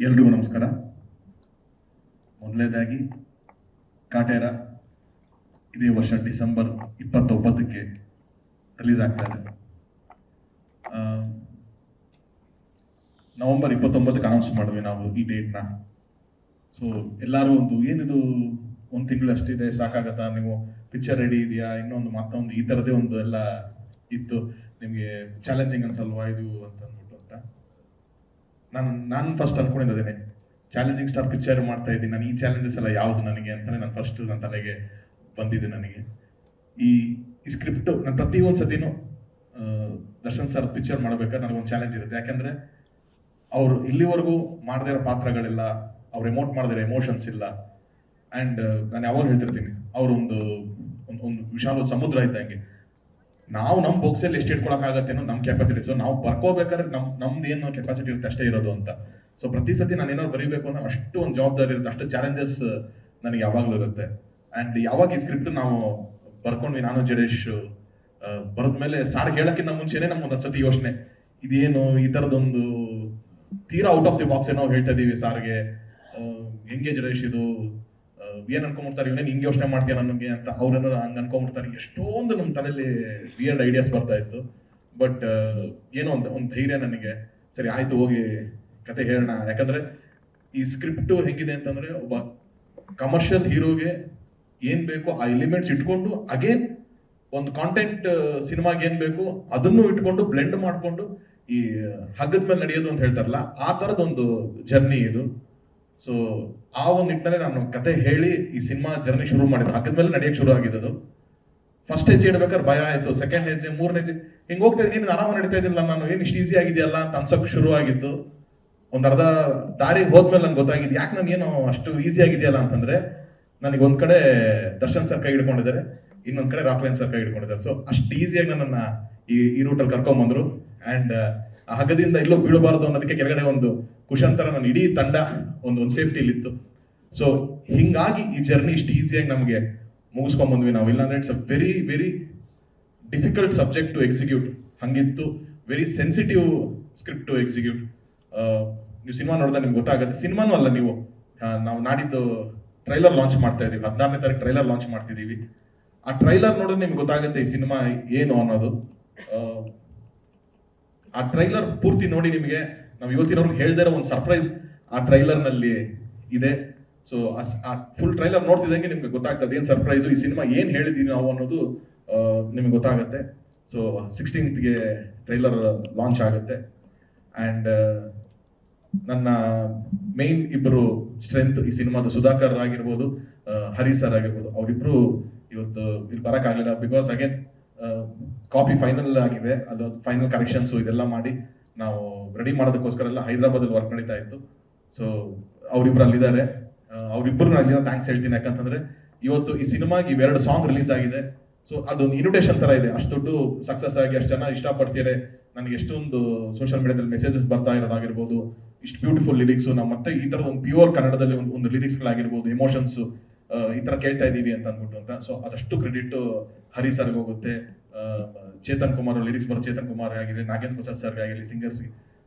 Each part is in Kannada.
ಎಲ್ರಿಗೂ ನಮಸ್ಕಾರ. ಮೊದಲನೇದಾಗಿ ಕಾಟೇರ ಇದೇ ವರ್ಷ ಡಿಸೆಂಬರ್ 29ಕ್ಕೆ ರಿಲೀಸ್ ಆಗ್ತಾ ಇದೆ. ನವೆಂಬರ್ 29ಕ್ಕೆ ಅನೌನ್ಸ್ ಮಾಡಿದ್ವಿ ನಾವು ಈ ಡೇಟ್ನ. ಸೊ ಎಲ್ಲರೂ ಏನಿದು ಒಂದು ತಿಂಗಳು ಅಷ್ಟಿದೆ, ಸಾಕಾಗತ್ತಾ, ನೀವು ಪಿಕ್ಚರ್ ರೆಡಿ ಇದೆಯಾ, ಇನ್ನೊಂದು ಮತ್ತೊಂದು ಈ ಥರದೇ ಒಂದು ಎಲ್ಲ ಇತ್ತು, ನಿಮಗೆ ಚಾಲೆಂಜಿಂಗ್ ಅನ್ಸಲ್ವಾ ಇದು ಅಂತ ಅಂದ್ಬಿಟ್ಟು ಅಂತ ನಾನು ಫಸ್ಟ್ ಅನ್ಕೊಂಡಿದ್ದೇನೆ. ಚಾಲೆಂಜಿಂಗ್ ಸ್ಟಾರ್ ಪಿಕ್ಚರ್ ಮಾಡ್ತಾ ಇದ್ದೀನಿ ನಾನು, ಈ ಚಾಲೆಂಜಸ್ ಎಲ್ಲ ಯಾವುದು ನನಗೆ ಅಂತಾನೆ ನಾನು ಫಸ್ಟ್ ನನ್ನ ತಲೆಗೆ ಬಂದಿದೆ. ನನಗೆ ಈ ಸ್ಕ್ರಿಪ್ಟ್ ನಾನು ಪ್ರತಿಯೊಂದು ಸತಿನೂ ದರ್ಶನ್ ಸರ್ ಪಿಕ್ಚರ್ ಮಾಡ್ಬೇಕಾದ್ರೆ ನನಗೊಂದು ಚಾಲೆಂಜ್ ಇರುತ್ತೆ. ಯಾಕಂದ್ರೆ ಅವ್ರು ಇಲ್ಲಿವರೆಗೂ ಮಾಡದೇ ಇರೋ ಪಾತ್ರಗಳಿಲ್ಲ, ಅವ್ರು ಎಮೋಟ್ ಮಾಡಿದಿರೋ ಎಮೋಷನ್ಸ್ ಇಲ್ಲ. ಆ್ಯಂಡ್ ನಾನು ಯಾವಾಗ ಹೇಳ್ತಿರ್ತೀನಿ, ಅವರೊಂದು ಒಂದು ವಿಶಾಲ ಸಮುದ್ರ ಇದ್ದಂಗೆ. ನಾವು ನಮ್ಮ ಬಾಕ್ಸಲ್ಲಿ ಎಷ್ಟು ಇಟ್ಕೊಳಕ್ಕಾಗತ್ತೇನೋ ನಮ್ಮ ಕೆಪಾಸಿಟಿ. ಸೊ ನಾವು ಬರ್ಕೋಬೇಕಾದ್ರೆ ನಮ್ದು ಏನು ಕೆಪಾಸಿಟಿ ಇರುತ್ತೆ ಅಷ್ಟೇ ಇರೋದು ಅಂತ. ಸೊ ಪ್ರತಿ ಸತಿ ನಾನು ಏನಾದ್ರು ಬರೀಬೇಕು ಅಂದ್ರೆ ಅಷ್ಟು ಒಂದು ಜವಾಬ್ದಾರಿ ಇರುತ್ತೆ, ಅಷ್ಟು ಚಾಲೆಂಜಸ್ ನನಗೆ ಯಾವಾಗಲೂ ಇರುತ್ತೆ. ಆ್ಯಂಡ್ ಯಾವಾಗ ಈ ಸ್ಕ್ರಿಪ್ಟ್ ನಾವು ಬರ್ಕೊಂಡ್ವಿ, ನಾನು ಜಡೇಶ್ ಬರೆದ್ಮೇಲೆ ಸಾರ್ ಹೇಳಕ್ಕಿಂತ ಮುಂಚೆನೆ ನಮ್ಗೊಂದು ಸತಿ ಯೋಚನೆ, ಇದೇನು ಈ ಥರದೊಂದು ತೀರಾ ಔಟ್ ಆಫ್ ದಿ ಬಾಕ್ಸ್ ಏನೋ ಹೇಳ್ತಾ ಇದೀವಿ ಸಾರ್ಗೆ, ಹೆಂಗೆ ಜಡೇಶ್ ಇದು ಏನ್ ಅನ್ಕೊಂಡ್ಬಿಡ್ತಾರೆ, ಇವನೇನು ಹಿಂಗೆ ಯೋಚನೆ ಮಾಡ್ತೀಯ ನನಗೆ ಅಂತ ಅವ್ರೇನಾರು ಹಂಗೆ ಅನ್ಕೊಂಡ್ಬಿಡ್ತಾರೆ. ಎಷ್ಟೊಂದು ನಮ್ಮ ತಲೆಯಲ್ಲಿ ವಿಯರ್ಡ್ ಐಡಿಯಾಸ್ ಬರ್ತಾ ಇತ್ತು. ಬಟ್ ಏನೋ ಒಂದು ಧೈರ್ಯ ನನಗೆ, ಸರಿ ಆಯ್ತು ಹೋಗಿ ಕತೆ ಹೇಳೋಣ. ಯಾಕಂದ್ರೆ ಈ ಸ್ಕ್ರಿಪ್ಟು ಹೆಂಗಿದೆ ಅಂತಂದ್ರೆ, ಒಬ್ಬ ಕಮರ್ಷಿಯಲ್ ಹೀರೋಗೆ ಏನ್ ಬೇಕು ಆ ಎಲಿಮೆಂಟ್ಸ್ ಇಟ್ಕೊಂಡು ಅಗೇನ್ ಒಂದು ಕಾಂಟೆಂಟ್ ಸಿನಿಮಾಗೆ ಏನ್ ಬೇಕು ಅದನ್ನು ಇಟ್ಕೊಂಡು ಬ್ಲೆಂಡ್ ಮಾಡ್ಕೊಂಡು ಈ ಹಗ್ಗದ ಮೇಲೆ ನಡೆಯೋದು ಅಂತ ಹೇಳ್ತಾರಲ್ಲ, ಆ ಥರದೊಂದು ಜರ್ನಿ ಇದು. ಸೊ ಆ ಒಂದು ನಿಟ್ಟಿನಲ್ಲಿ ನಾನು ಕತೆ ಹೇಳಿ ಈ ಸಿನಿಮಾ ಜರ್ನಿ ಶುರು ಮಾಡಿದ್ದು. ಹಗ್ಗದ ಮೇಲೆ ನಡೆಯಕ್ಕೆ ಶುರು ಆಗಿದ್ದು. ಫಸ್ಟ್ ಹೆಜ್ಜೆ ಇಡ್ಬೇಕಾದ್ರೆ ಭಯ ಆಯ್ತು, ಸೆಕೆಂಡ್ ಹೆಜ್ಜೆ, ಮೂರನೇ ಹೆಜ್ಜೆ ಹಿಂಗೆ ಹೋಗ್ತಾ ಇದ್ದೀನಿ, ಆರಾಮ ನಡೀತಾ ಇದ್ದಿಲ್ಲ, ನಾನು ಏನು ಇಷ್ಟು ಈಸಿ ಆಗಿದೆಯಲ್ಲ ಅಂತ ಅನ್ಸೋಕೆ ಶುರು ಆಗಿದ್ದು. ಒಂದು ಅರ್ಧ ದಾರಿ ಹೋದ್ಮೇಲೆ ನನ್ಗೆ ಗೊತ್ತಾಗಿದ್ದು, ಯಾಕೆ ನನಗೇನು ಅಷ್ಟು ಈಸಿ ಆಗಿದೆಯಲ್ಲ ಅಂತಂದ್ರೆ, ನನಗೆ ಒಂದ್ ಕಡೆ ದರ್ಶನ್ ಸರ್ ಕೈ ಹಿಡ್ಕೊಂಡಿದ್ದಾರೆ, ಇನ್ನೊಂದ್ ಕಡೆ ರಾಕ್ಲೈನ್ ಸರ್ ಕೈ ಹಿಡ್ಕೊಂಡಿದ್ದಾರೆ. ಸೊ ಅಷ್ಟು ಈಸಿಯಾಗಿ ನನ್ನನ್ನ ಈ ರೂಟಲ್ಲಿ ಕರ್ಕೊಂಡ್ಬಂದ್ರು. ಆ್ಯಂಡ್ ಆ ಹಗ್ಗದಿಂದ ಎಲ್ಲೋ ಬೀಳಬಾರ್ದು ಅನ್ನೋದಕ್ಕೆ ಕೆಳಗಡೆ ಒಂದು ಕುಶನ್ ತರ ನನ್ನ ಇಡೀ ತಂಡ ಒಂದು ಸೇಫ್ಟಿಲಿತ್ತು. ಸೊ ಹಿಂಗಾಗಿ ಈ ಜರ್ನಿ ಇಷ್ಟು ಈಸಿಯಾಗಿ ನಮಗೆ ಮುಗಿಸ್ಕೊಂಡ್ಬಂದ್ವಿ ನಾವು. ಇಲ್ಲಾಂದ್ರೆ it's a very very difficult subject to execute. ಹಂಗಿತ್ತು, very sensitive script to execute. ನೀವು ಸಿನಿಮಾ ನೋಡಿದ್ರೆ ನಿಮ್ಗೆ ಗೊತ್ತಾಗುತ್ತೆ. ಸಿನಿಮಾನೂ ಅಲ್ಲ, ನೀವು ನಾವು ನಾಡಿದ್ದು ಟ್ರೈಲರ್ ಲಾಂಚ್ ಮಾಡ್ತಾ ಇದೀವಿ, 14ನೇ ತಾರೀಕು ಟ್ರೈಲರ್ ಲಾಂಚ್ ಮಾಡ್ತಿದೀವಿ. ಆ ಟ್ರೈಲರ್ ನೋಡಿದ್ರೆ ನಿಮ್ಗೆ ಗೊತ್ತಾಗುತ್ತೆ ಈ ಸಿನಿಮಾ ಏನು ಅನ್ನೋದು. ಆ ಟ್ರೈಲರ್ ಪೂರ್ತಿ ನೋಡಿ ನಿಮಗೆ ನಾವು ಇವತ್ತಿನವ್ರಿಗೆ ಹೇಳ್ದೇ ಇರೋ ಒಂದು ಸರ್ಪ್ರೈಸ್ ಆ ಟ್ರೈಲರ್ ನಲ್ಲಿ ಇದೆ. ಸೊ ಆ ಫುಲ್ ಟ್ರೈಲರ್ ನೋಡ್ತಿದ್ದಂಗೆ ನಿಮ್ಗೆ ಗೊತ್ತಾಗ್ತದೆ ಏನ್ ಸರ್ಪ್ರೈಸು, ಈ ಸಿನಿಮಾ ಏನ್ ಹೇಳಿದೀವಿ ನಾವು ಅನ್ನೋದು ನಿಮ್ಗೆ ಗೊತ್ತಾಗುತ್ತೆ. ಸೊ 16ಗೆ ಟ್ರೈಲರ್ ಲಾಂಚ್ ಆಗುತ್ತೆ. ಆ್ಯಂಡ್ ನನ್ನ ಮೇನ್ ಇಬ್ಬರು ಸ್ಟ್ರೆಂತ್ ಈ ಸಿನಿಮಾದ, ಸುಧಾಕರ್ ಆಗಿರ್ಬೋದು, ಹರಿ ಸರ್ ಆಗಿರ್ಬೋದು, ಅವರಿಬ್ರು ಇವತ್ತು ಇಲ್ಲಿ ಬರೋಕ್ಕಾಗಲಿಲ್ಲ. ಬಿಕಾಸ್ ಅಗೇನ್ ಕಾಪಿ ಫೈನಲ್ ಆಗಿದೆ, ಅದು ಫೈನಲ್ ಕರೆಕ್ಷನ್ಸು ಇದೆಲ್ಲ ಮಾಡಿ ನಾವು ರೆಡಿ ಮಾಡೋದಕ್ಕೋಸ್ಕರ ಎಲ್ಲ ಹೈದರಾಬಾದಲ್ಲಿ ವರ್ಕ್ ನಡೀತಾ ಇತ್ತು. ಸೊ ಅವರಿಬ್ರು ಅಲ್ಲಿದ್ದಾರೆ. ಅವರಿಬ್ಬರು ನಾನು ಅಲ್ಲಿಂದ ಥ್ಯಾಂಕ್ಸ್ ಹೇಳ್ತೀನಿ. ಯಾಕಂತಂದ್ರೆ ಇವತ್ತು ಈ ಸಿನಿಮಾಗೆ ಇವೆರಡು ಸಾಂಗ್ ರಿಲೀಸ್ ಆಗಿದೆ. ಸೊ ಅದೊಂದು ಇನ್ವಿಟೇಷನ್ ತರ ಇದೆ. ಅಷ್ಟು ದೊಡ್ಡ ಸಕ್ಸಸ್ ಆಗಿ ಅಷ್ಟು ಜನ ಇಷ್ಟಪಡ್ತೀರಾ, ನನಗೆ ಎಷ್ಟೊಂದು ಸೋಷಿಯಲ್ ಮೀಡಿಯಾದಲ್ಲಿ ಮೆಸೇಜಸ್ ಬರ್ತಾ ಇರೋದಾಗಿರ್ಬೋದು, ಇಷ್ಟು ಬ್ಯೂಟಿಫುಲ್ ಲಿರಿಕ್ಸ್, ನಾವು ಮತ್ತೆ ಈ ತರದ ಒಂದು ಪ್ಯೂರ್ ಕನ್ನಡದಲ್ಲಿ ಒಂದು ಲಿರಿಕ್ಸ್ಗಳಾಗಿರ್ಬೋದು, ಎಮೋಷನ್ಸ್ ಈ ತರ ಕೇಳ್ತಾ ಇದೀವಿ ಅಂತ ಅಂದ್ಬಿಟ್ಟು ಅಂತ. ಸೊ ಅದಷ್ಟು ಕ್ರೆಡಿಟ್ ಹರಿ ಸರ್ಗೆ ಹೋಗುತ್ತೆ, ಚೇತನ್ ಕುಮಾರ್ ಲಿರಿಕ್ಸ್ ಬರೋ ಚೇತನ್ ಕುಮಾರ್ ಆಗಿರಲಿ, ನಾಗೇಂದ್ರ ಪ್ರಸಾದ್ ಸರ್ಗೆ ಆಗಿರಲಿ, ಸಿಂಗರ್ಸ್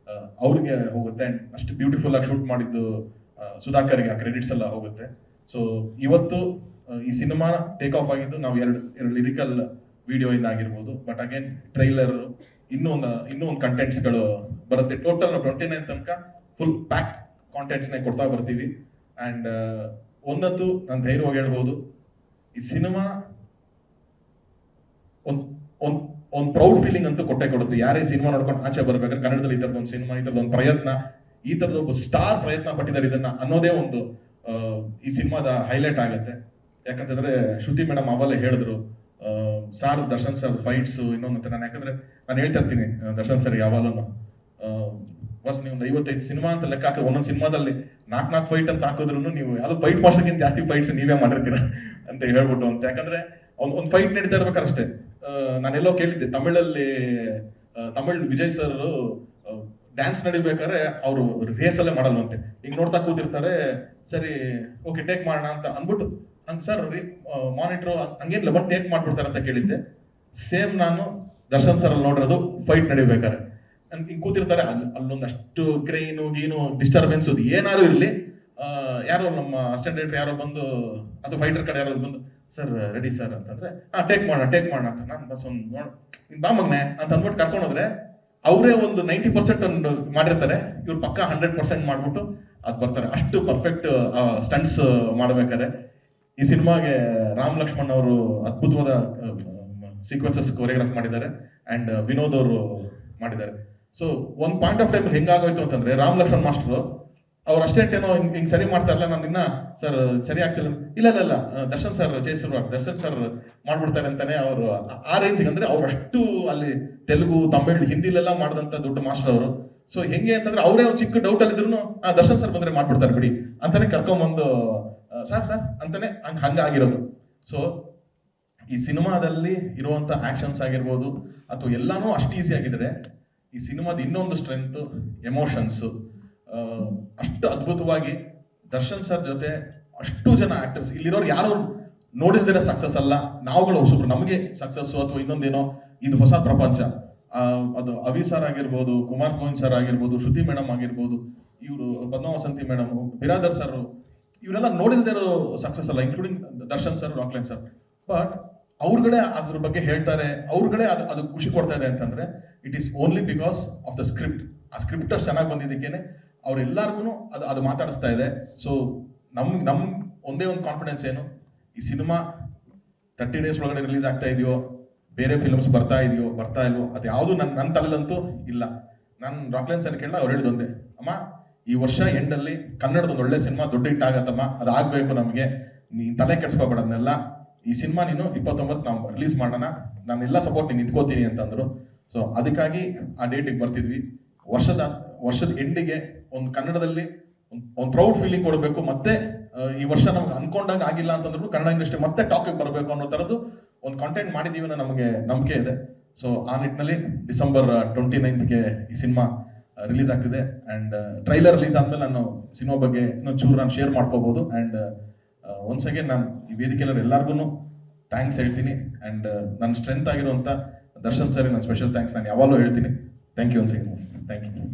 ಅವ್ರಿಗೆ ಹೋಗುತ್ತೆ. ಅಂಡ್ ಅಷ್ಟು ಬ್ಯೂಟಿಫುಲ್ ಆಗಿ ಶೂಟ್ ಮಾಡಿದ್ದು ಸುಧಾಕರ್ಗೆ ಆ ಕ್ರೆಡಿಟ್ಸ್ ಎಲ್ಲ ಹೋಗುತ್ತೆ. ಸೊ ಇವತ್ತು ಈ ಸಿನಿಮಾ ಟೇಕ್ ಆಫ್ ಆಗಿದ್ದು ನಾವು ಎರಡು ಲಿರಿಕಲ್ ವಿಡಿಯೋ ಇಂದ ಆಗಿರ್ಬೋದು. ಬಟ್ ಅಗೇನ್ ಟ್ರೈಲರ್ ಇನ್ನೂ ಒಂದು ಕಂಟೆಂಟ್ಸ್ಗಳು ಬರುತ್ತೆ. ಟೋಟಲ್ 29 ತನಕ ಫುಲ್ ಪ್ಯಾಕ್ ಕಾಂಟೆಂಟ್ಸ್ನೇ ಕೊಡ್ತಾ ಬರ್ತೀವಿ. ಆ್ಯಂಡ್ ಒಂದಂತೂ ನಾನು ಧೈರ್ಯವಾಗಿ ಹೇಳ್ಬೋದು, ಈ ಸಿನಿಮಾ ಒಂದು ಪ್ರೌಡ್ ಫೀಲಿಂಗ್ ಅಂತೂ ಕೊಟ್ಟೆ ಕೊಡುತ್ತೆ. ಯಾರೇ ಸಿನಿಮಾ ನೋಡ್ಕೊಂಡು ಆಚೆ ಬರ್ಬೇಕಾದ್ರೆ ಕನ್ನಡದಲ್ಲಿ ಈ ಥರದೊಂದು ಸಿನಿಮಾ, ಈ ಥರದೊಂದು ಪ್ರಯತ್ನ, ಈ ಥರದ ಒಬ್ಬ ಸ್ಟಾರ್ ಪ್ರಯತ್ನ ಪಟ್ಟಿದ್ದಾರೆ ಇದನ್ನ ಅನ್ನೋದೇ ಒಂದು ಈ ಸಿನಿಮಾದ ಹೈಲೈಟ್ ಆಗುತ್ತೆ. ಯಾಕಂತಂದ್ರೆ ಶ್ರುತಿ ಮೇಡಮ್ ಅವಲ್ಲೇ ಹೇಳಿದ್ರು, ಸಾರ್ ದರ್ಶನ್ ಸರ್ ಫೈಟ್ಸ್ ಇನ್ನೊಂದು. ನಾನು ಯಾಕಂದ್ರೆ ನಾನು ಹೇಳ್ತಾ ಇರ್ತೀನಿ ದರ್ಶನ್ ಸರ್ ಯಾವಾಗಲೂ, ಬಸ್ ನೀವು ಒಂದು 55 ಸಿನಿಮಾ ಅಂತ ಲೆಕ್ಕ ಹಾಕಿದ್ರೆ ಒಂದೊಂದು ಸಿನಿಮಾದಲ್ಲಿ 4 ಫೈಟ್ ಅಂತ ಹಾಕಿದ್ರು ನೀವು ಯಾವ್ದು ಫೈಟ್ ಮಾಸ್ಟರ್ಗಿಂತ ಜಾಸ್ತಿ ಫೈಟ್ಸ್ ನೀವೇ ಮಾಡಿರ್ತೀರ ಅಂತ ಹೇಳ್ಬಿಟ್ಟು ಅಂತ. ಯಾಕಂದ್ರೆ ಒಂದು ಫೈಟ್ ನಡೀತಾ ಇರ್ಬೇಕಾರೆ ಅಷ್ಟೇ. ನಾನೆಲ್ಲೋ ಕೇಳಿದ್ದೆ, ತಮಿಳ್ ವಿಜಯ್ ಸರ್ ಡ್ಯಾನ್ಸ್ ನಡಿಬೇಕಾದ್ರೆ ಅವರು ರಿಹರ್ಸಲ್ಲೇ ಮಾಡಲ್ವಂತೆ, ಈಗ ನೋಡ್ತಾ ಕೂತಿರ್ತಾರೆ, ಸರಿ ಓಕೆ ಟೇಕ್ ಮಾಡೋಣ ಅಂತ ಅಂದ್ಬಿಟ್ಟು ಹಂಗೆ ಸರ್ ಮಾನಿಟ್ರು ಹಂಗೇನಿಲ್ಲ ಬಟ್ ಟೇಕ್ ಮಾಡ್ಬಿಡ್ತಾರೆ ಅಂತ ಕೇಳಿದ್ದೆ. ಸೇಮ್ ನಾನು ದರ್ಶನ್ ಸರ್ ಅಲ್ಲಿ ನೋಡಿರೋದು ಫೈಟ್ ನಡಿಬೇಕಾರೆ ಹಿಂಗೆ ಕೂತಿರ್ತಾರೆ, ಅಲ್ಲೊಂದಷ್ಟು ಕ್ರೈನು ಗೀನು ಡಿಸ್ಟರ್ಬೆನ್ಸ್ ಏನಾರು ಇರಲಿ, ಯಾರೋ ನಮ್ಮ ಅಸಿಸ್ಟೆಂಟ್ ಡೈರೆಕ್ಟರ್ ಯಾರೋ ಬಂದು ಅಥವಾ ಫೈಟರ್ ಕಡೆ ಯಾರೋ ಬಂದು ಸರ್ ರೆಡಿ ಸರ್ ಅಂತಂದ್ರೆ ಟೇಕ್ ಮಾಡೋಣ ಅಂತ ನಾನು ಬಸ್ ಒಂದು ಬಾ ಮಗ್ನೆ ಅಂತ ಅಂದ್ಬಿಟ್ಟು ಕರ್ಕೊಂಡು ಹೋದ್ರೆ ಅವರೇ ಒಂದು 90% ಒಂದು ಮಾಡಿರ್ತಾರೆ, ಇವ್ರು ಪಕ್ಕ 100% ಮಾಡ್ಬಿಟ್ಟು ಅದು ಬರ್ತಾರೆ. ಅಷ್ಟು ಪರ್ಫೆಕ್ಟ್ ಸ್ಟಂಟ್ಸ್ ಮಾಡ್ಬೇಕಾರೆ ಈ ಸಿನಿಮಾಗೆ ರಾಮ್ ಲಕ್ಷ್ಮಣ್ ಅವರು ಅದ್ಭುತವಾದ ಸೀಕ್ವೆನ್ಸಸ್ ಕೊರಿಯೋಗ್ರಾಫ್ ಮಾಡಿದ್ದಾರೆ ಅಂಡ್ ವಿನೋದ್ ಅವರು ಮಾಡಿದ್ದಾರೆ. ಸೊ ಒಂದು ಪಾಯಿಂಟ್ ಆಫ್ ಟೈಮ್ ಹೆಂಗಾಗೋಯ್ತು ಅಂತಂದ್ರೆ ರಾಮ್ ಲಕ್ಷ್ಮಣ್ ಮಾಸ್ಟರ್ ಅವ್ರು ಅಷ್ಟೇಂಟ್ ಏನೋ ಹಿಂಗ್ ಸರಿ ಮಾಡ್ತಾ ಇರಲ್ಲ, ನಾನು ಇನ್ನ ಸರ್ ಸರಿ ಆಗ್ತಿಲ್ಲ, ಇಲ್ಲ ದರ್ಶನ್ ಸರ್ ದರ್ಶನ್ ಸರ್ ಮಾಡ್ಬಿಡ್ತಾರೆ ಅಂತಾನೆ ಅವರು ಆ ರೇಂಜ್ಗೆ, ಅಂದ್ರೆ ಅವ್ರು ಅಷ್ಟು ಅಲ್ಲಿ ತೆಲುಗು ತಮಿಳ್ ಹಿಂದಿಲೆಲ್ಲ ಮಾಡಿದಂತ ದೊಡ್ಡ ಮಾಸ್ಟರ್ ಅವರು. ಸೊ ಹೆಂಗೆ ಅಂತಂದ್ರೆ ಅವರೇ ಒಂದು ಚಿಕ್ಕ ಡೌಟ್ ಅಲ್ಲಿ ಇದ್ರು ದರ್ಶನ್ ಸರ್ ಬಂದ್ರೆ ಮಾಡ್ಬಿಡ್ತಾರೆ ಬಿಡಿ ಅಂತಾನೆ ಕರ್ಕೊಂಡ್ಬಂದು ಸರ್ ಅಂತಾನೆ ಹಂಗಾಗಿರೋದು. ಸೊ ಈ ಸಿನಿಮಾದಲ್ಲಿ ಇರುವಂತ ಆಕ್ಷನ್ಸ್ ಆಗಿರ್ಬೋದು ಅಥವಾ ಎಲ್ಲಾನು ಅಷ್ಟು ಈಸಿ ಆಗಿದ್ರೆ, ಈ ಸಿನಿಮಾದ ಇನ್ನೊಂದು ಸ್ಟ್ರೆಂತ್ ಎಮೋಷನ್ಸ್ ಅಷ್ಟು ಅದ್ಭುತವಾಗಿ ದರ್ಶನ್ ಸರ್ ಜೊತೆ ಅಷ್ಟು ಜನ ಆಕ್ಟರ್ಸ್ ಇಲ್ಲಿರೋರು ಯಾರು ನೋಡಿಲ್ದಿರ ಸಕ್ಸಸ್ ಅಲ್ಲ, ನಾವುಗಳು ಹೊಸಬ್ರು ನಮಗೆ ಸಕ್ಸಸ್ ಅಥವಾ ಇನ್ನೊಂದೇನೋ ಇದು ಹೊಸ ಪ್ರಪಂಚ. ಅದು ಅವಿ ಸರ್ ಆಗಿರ್ಬೋದು, ಕುಮಾರ್ ಗೋವಿಂದ್ ಸರ್ ಆಗಿರ್ಬೋದು, ಶ್ರುತಿ ಮೇಡಮ್ ಆಗಿರ್ಬೋದು, ಇವರು ಪದ್ಮಾವಸಂತಿ ಮೇಡಮ್, ಬಿರಾದರ್ ಸರ್, ಇವರೆಲ್ಲ ನೋಡಿಲ್ದಿರೋ ಸಕ್ಸಸ್ ಅಲ್ಲ, including Darshan sir, Rockline sir. But ಅವ್ರುಗಳೇ ಅದ್ರ ಬಗ್ಗೆ ಹೇಳ್ತಾರೆ, ಅವ್ರುಗಳೇ ಅದು ಖುಷಿ ಕೊಡ್ತಾ ಇದೆ ಅಂತಂದ್ರೆ it is only because of the script. ಆ ಸ್ಕ್ರಿಪ್ಟ್ ಅಷ್ಟು ಚೆನ್ನಾಗಿ ಬಂದಿದ್ದಕ್ಕೇನೆ ಅವ್ರೆಲ್ಲರಿಗೂ ಅದು ಮಾತಾಡಿಸ್ತಾ ಇದೆ. ಸೊ ನಮ್ ಒಂದೇ ಒಂದು ಕಾನ್ಫಿಡೆನ್ಸ್ ಏನು, ಈ ಸಿನಿಮಾ 30 days ಒಳಗಡೆ ರಿಲೀಸ್ ಆಗ್ತಾ ಇದೆಯೋ, ಬೇರೆ ಫಿಲ್ಮ್ಸ್ ಬರ್ತಾ ಇಲ್ವೋ, ಅದು ಯಾವುದು ನನ್ನ ತಲೆಲಂತೂ ಇಲ್ಲ. ನಾನು ರಾಕ್ಲೈನ್ ಸರ್ ಕೇಳಿದ ಅವ್ರು ಹೇಳಿದೊಂದೇ, ಅಮ್ಮ ಈ ವರ್ಷ ಎಂಡಲ್ಲಿ ಕನ್ನಡದ ಒಳ್ಳೆ ಸಿನಿಮಾ ದೊಡ್ಡ ಹಿಟ್ ಆಗತ್ತಮ್ಮ, ಅದಾಗಬೇಕು ನಮಗೆ, ನೀನ್ ತಲೆ ಕೆಡ್ಸ್ಕೋಬೇಡ ಅದನ್ನೆಲ್ಲ, ಈ ಸಿನಿಮಾ ನೀನು 29 ನಾವು ರಿಲೀಸ್ ಮಾಡೋಣ, ನಾನೆಲ್ಲ ಸಪೋರ್ಟ್ ನೀನು ನಿಂತ್ಕೋತೀನಿ ಅಂತಂದ್ರು. ಸೊ ಅದಕ್ಕಾಗಿ ಆ ಡೇಟಿಗೆ ಬರ್ತಿದ್ವಿ. ವರ್ಷದ ಎಂಡಿಗೆ ಒಂದು ಕನ್ನಡದಲ್ಲಿ ಒಂದು ಪ್ರೌಡ್ ಫೀಲಿಂಗ್ ಕೊಡಬೇಕು, ಮತ್ತೆ ಈ ವರ್ಷ ನಮ್ಗೆ ಅನ್ಕೊಂಡಂಗೆ ಆಗಿಲ್ಲ ಅಂತಂದ್ರು ಕನ್ನಡ ಇಂಡಸ್ಟ್ರಿ ಮತ್ತೆ ಟಾಕಿಗೆ ಬರಬೇಕು ಅನ್ನೋ ತರದ್ದು ಒಂದು ಕಾಂಟೆಂಟ್ ಮಾಡಿದೀವಿ ಅನ್ನೋ ನಮಗೆ ನಂಬಿಕೆ ಇದೆ. ಸೊ ಆ ನಿಟ್ಟಿನಲ್ಲಿ December 29ಗೆ ಈ ಸಿನಿಮಾ ರಿಲೀಸ್ ಆಗ್ತಿದೆ. ಅಂಡ್ ಟ್ರೈಲರ್ ರಿಲೀಸ್ ಆದ್ಮೇಲೆ ನಾನು ಸಿನಿಮಾ ಬಗ್ಗೆ ಇನ್ನೊಂದು ಚೂರು ನಾನು ಶೇರ್ ಮಾಡ್ಕೋಬಹುದು. ಅಂಡ್ ಒನ್ಸ್ ಅಗೇನ್ ನಾನು ಈ ವೇದಿಕೆಯಲ್ಲಿ ಎಲ್ಲರಿಗೂ ಥ್ಯಾಂಕ್ಸ್ ಹೇಳ್ತೀನಿ. ಅಂಡ್ ನನ್ನ ಸ್ಟ್ರೆಂತ್ ಆಗಿರುವಂತ ದರ್ಶನ್ ಸರ್ ನನ್ನ ಸ್ಪೆಷಲ್ ಥ್ಯಾಂಕ್ಸ್ ನಾನು ಯಾವಾಗಲೂ ಹೇಳ್ತೀನಿ. Thank you once again. Thank you.